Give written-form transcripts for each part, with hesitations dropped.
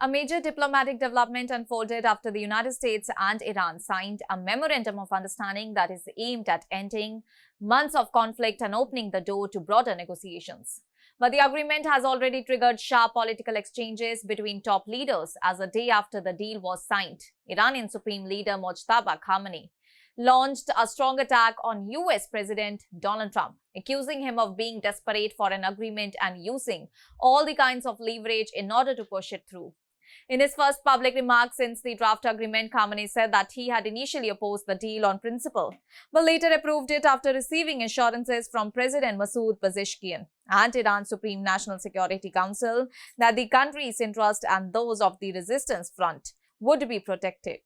A major diplomatic development unfolded after the United States and Iran signed a memorandum of understanding that is aimed at ending months of conflict and opening the door to broader negotiations. But the agreement has already triggered sharp political exchanges between top leaders, as a day after the deal was signed, Iranian Supreme Leader Mojtaba Khamenei launched a strong attack on US President Donald Trump, accusing him of being desperate for an agreement and using all the kinds of leverage in order to push it through. In his first public remarks since the draft agreement, Khamenei said that he had initially opposed the deal on principle, but later approved it after receiving assurances from President Masoud Pezeshkian and Iran's Supreme National Security Council that the country's interests and those of the resistance front would be protected.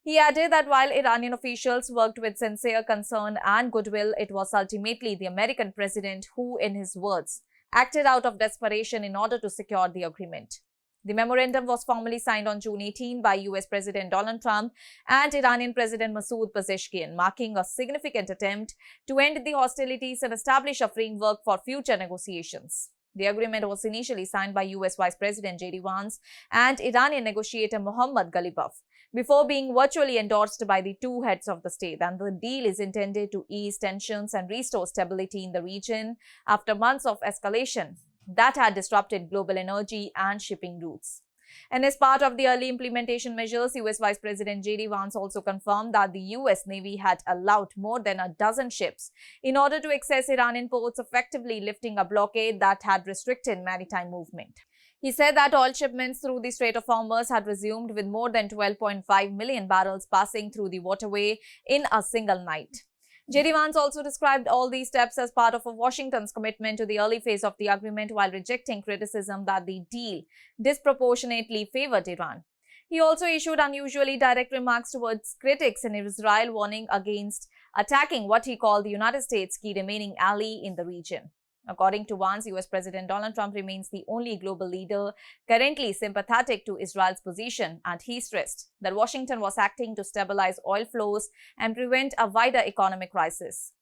He added that while Iranian officials worked with sincere concern and goodwill, it was ultimately the American president who, in his words, acted out of desperation in order to secure the agreement. The memorandum was formally signed on June 18 by US President Donald Trump and Iranian President Masoud Pezeshkian, marking a significant attempt to end the hostilities and establish a framework for future negotiations. The agreement was initially signed by US Vice President J.D. Vance and Iranian negotiator Mohammad Ghalibaf, before being virtually endorsed by the two heads of the state, and the deal is intended to ease tensions and restore stability in the region after months of escalation that had disrupted global energy and shipping routes. And as part of the early implementation measures, US Vice President J.D. Vance also confirmed that the US Navy had allowed more than a dozen ships in order to access Iranian ports, effectively lifting a blockade that had restricted maritime movement. He said that oil shipments through the Strait of Hormuz had resumed, with more than 12.5 million barrels passing through the waterway in a single night. J.D. Vance also described all these steps as part of Washington's commitment to the early phase of the agreement, while rejecting criticism that the deal disproportionately favored Iran. He also issued unusually direct remarks towards critics in Israel, warning against attacking what he called the United States' key remaining ally in the region. According to Vance, US President Donald Trump remains the only global leader currently sympathetic to Israel's position, and he stressed that Washington was acting to stabilize oil flows and prevent a wider economic crisis.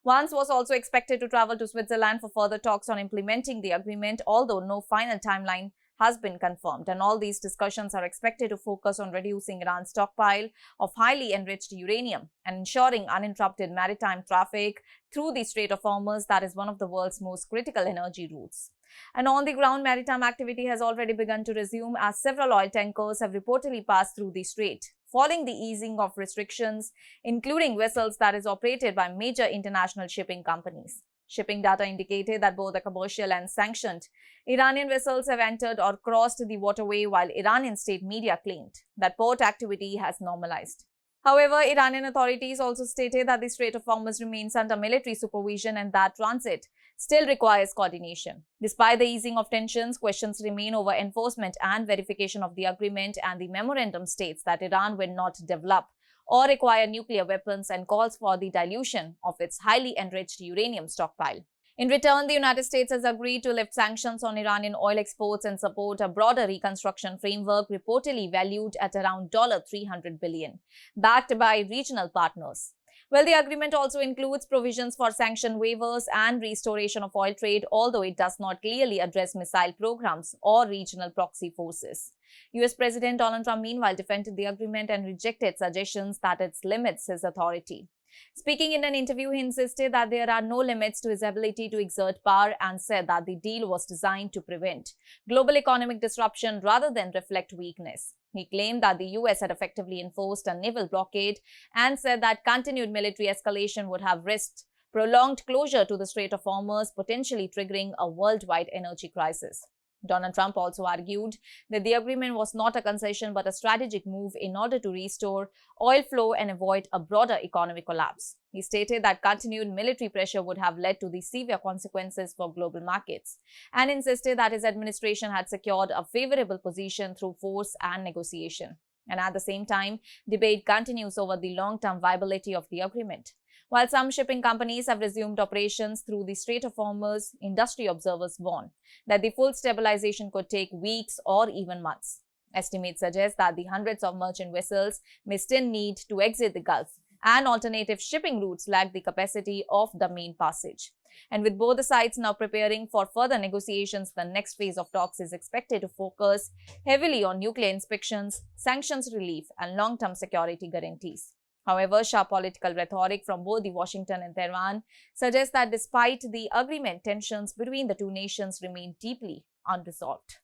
Vance was also expected to travel to Switzerland for further talks on implementing the agreement, although no final timeline has been confirmed, and all these discussions are expected to focus on reducing Iran's stockpile of highly enriched uranium and ensuring uninterrupted maritime traffic through the Strait of Hormuz, that is one of the world's most critical energy routes. And on-the-ground maritime activity has already begun to resume, as several oil tankers have reportedly passed through the strait, following the easing of restrictions, including vessels that is operated by major international shipping companies. Shipping data indicated that both the commercial and sanctioned Iranian vessels have entered or crossed the waterway, while Iranian state media claimed that port activity has normalized. However, Iranian authorities also stated that the Strait of Hormuz remains under military supervision and that transit still requires coordination. Despite the easing of tensions, questions remain over enforcement and verification of the agreement, and the memorandum states that Iran will not develop or require nuclear weapons and calls for the dilution of its highly enriched uranium stockpile. In return, the United States has agreed to lift sanctions on Iranian oil exports and support a broader reconstruction framework reportedly valued at around $300 billion, backed by regional partners. Well, the agreement also includes provisions for sanction waivers and restoration of oil trade, although it does not clearly address missile programs or regional proxy forces. US President Donald Trump, meanwhile, defended the agreement and rejected suggestions that it limits his authority. Speaking in an interview, he insisted that there are no limits to his ability to exert power and said that the deal was designed to prevent global economic disruption rather than reflect weakness. He claimed that the US had effectively enforced a naval blockade and said that continued military escalation would have risked prolonged closure to the Strait of Hormuz, potentially triggering a worldwide energy crisis. Donald Trump also argued that the agreement was not a concession but a strategic move in order to restore oil flow and avoid a broader economic collapse. He stated that continued military pressure would have led to the severe consequences for global markets and insisted that his administration had secured a favorable position through force and negotiation. And at the same time, debate continues over the long-term viability of the agreement. While some shipping companies have resumed operations through the Strait of Hormuz, industry observers warn that the full stabilization could take weeks or even months. Estimates suggest that the hundreds of merchant vessels may still need to exit the Gulf and alternative shipping routes lack the capacity of the main passage. And with both the sides now preparing for further negotiations, the next phase of talks is expected to focus heavily on nuclear inspections, sanctions relief, and long-term security guarantees. However, sharp political rhetoric from both the Washington and Tehran suggests that despite the agreement, tensions between the two nations remain deeply unresolved.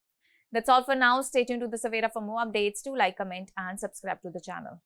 That's all for now. Stay tuned to the Savera for more updates. Do like, comment, and subscribe to the channel.